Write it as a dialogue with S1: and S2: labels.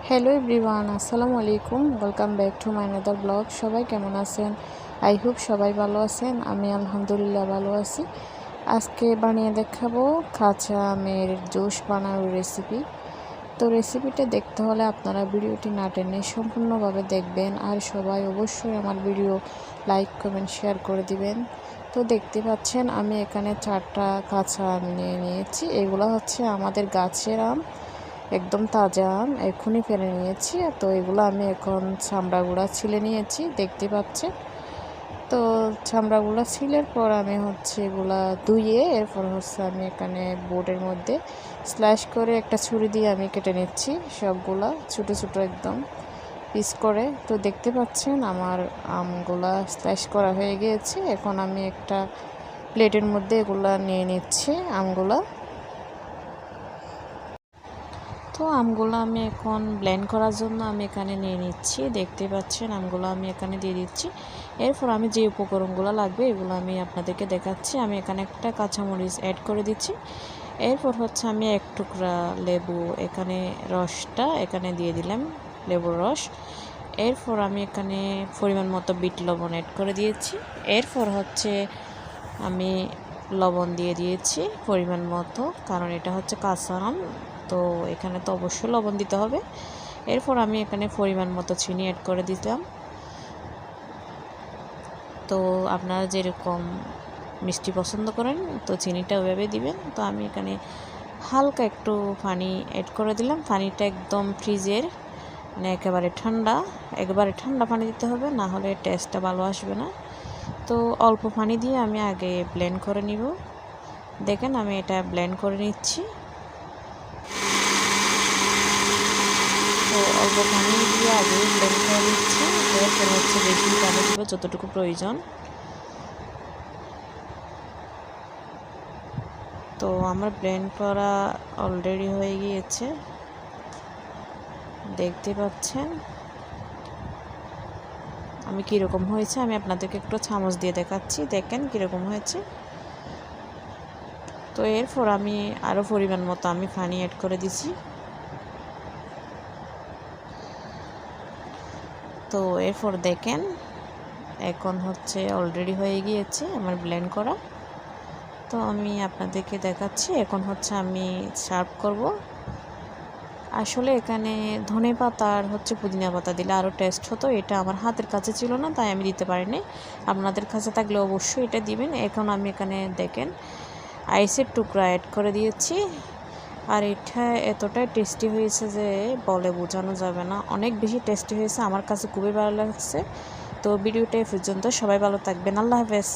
S1: Hello everyone, আসসালামু আলাইকুম। Welcome back to my another blog. সবাই কেমন আছেন? আই হোপ সবাই ভালো আছেন। আমি আলহামদুলিল্লাহ ভালো আছি। আজকে বানিয়ে দেখাবো কাঁচা আমের জুস বানানোর রেসিপি। তো রেসিপিটা দেখতে হলে আপনারা ভিডিওটি না টেনে সম্পূর্ণভাবে দেখবেন, আর সবাই অবশ্যই আমার ভিডিও লাইক কমেন্ট শেয়ার করে দিবেন। তো দেখতে পাচ্ছেন আমি এখানে 4টা কাঁচা আম নিয়ে নিয়েছি। এগুলো হচ্ছে আমাদের গাছের আম, একদম তাজা আম, এখনই ফেলে নিয়েছি। তো এগুলো আমি এখন চামড়াগুলো ছিলে নিয়েছি, দেখতে পাচ্ছেন। তো চামড়াগুলো ছিলের পর আমি হচ্ছে এগুলা ধুয়ে এরপর হচ্ছে আমি এখানে বোর্ডের মধ্যে স্ল্যাশ করে একটা ছুরি দিয়ে আমি কেটে নিচ্ছি সবগুলা ছোটো ছোটো একদম পিস করে। তো দেখতে পাচ্ছেন আমার আমগুলা স্ল্যাশ করা হয়ে গিয়েছে। এখন আমি একটা প্লেটের মধ্যে এগুলা নিয়ে নিচ্ছি আমগুলা। তো আমগুলো আমি এখন ব্লেন্ড করার জন্য আমি এখানে নিয়ে নিচ্ছি, দেখতে পাচ্ছেন আমগুলো আমি এখানে দিয়ে দিচ্ছি। এরপর আমি যে উপকরণগুলো লাগবে এগুলো আমি আপনাদেরকে দেখাচ্ছি। আমি এখানে একটা কাঁচামরিচ অ্যাড করে দিচ্ছি। এরপর হচ্ছে আমি এক টুকরা লেবু এখানে রসটা এখানে দিয়ে দিলাম, লেবুর রস। এরপর আমি এখানে পরিমাণ মতো বিট লবণ অ্যাড করে দিয়েছি। এরপর হচ্ছে আমি লবণ দিয়ে দিয়েছি পরিমাণ মতো, কারণ এটা হচ্ছে কাঁচা আম, তো এখানে তো অবশ্যই লবণ দিতে হবে। এরপর আমি এখানে পরিমাণ মতো চিনি অ্যাড করে দিলাম। তো আপনারা যেরকম মিষ্টি পছন্দ করেন তো চিনিটা ওইভাবে দিবেন। তো আমি এখানে হালকা একটু পানি অ্যাড করে দিলাম। পানিটা একদম ফ্রিজের, মানে একেবারে ঠান্ডা পানি দিতে হবে, না হলে টেস্টটা ভালো আসবে না। তো অল্প পানি দিয়ে আমি আগে ব্লেন্ড করে নিব। দেখেন আমি এটা ব্লেন্ড করে নিচ্ছি। তো অল্প পানি দিয়ে আগে ব্লেন্ড করে নিচ্ছি। এরপর হচ্ছে বেশি পানি দিব যতটুকু প্রয়োজন। তো আমার ব্লেন্ড করা অলরেডি হয়ে গিয়েছে, দেখতে পাচ্ছেন আমি কীরকম হয়েছে। আমি আপনাদেরকে একটু চামচ দিয়ে দেখাচ্ছি, দেখেন কীরকম হয়েছে। তো এরপর আমি আরও পরিমাণ মতো আমি পানি অ্যাড করে দিছি। তো এরপর দেখেন এখন হচ্ছে অলরেডি হয়ে গিয়েছে আমার ব্লেন্ড করা। তো আমি আপনাদেরকে দেখাচ্ছি এখন হচ্ছে আমি সার্ভ করব। আসলে এখানে ধনে পাতা আর হচ্ছে পুদিনা পাতা দিলে আরও টেস্ট হতো। এটা আমার হাতের কাছে ছিল না, তাই আমি দিতে পারিনি। আপনাদের কাছে থাকলে অবশ্যই এটা দিবেন। এখন আমি এখানে দেখেন আইসের টুকরা অ্যাড করে দিয়েছি। আর এটা এতটাই টেস্টি হয়েছে যে বলে বোঝানো যাবে না, অনেক বেশি টেস্টি হয়েছে, আমার কাছে খুবই ভালো লাগছে। তো ভিডিওটা এই পর্যন্ত, সবাই ভালো থাকবেন, আল্লাহ হাফেজ।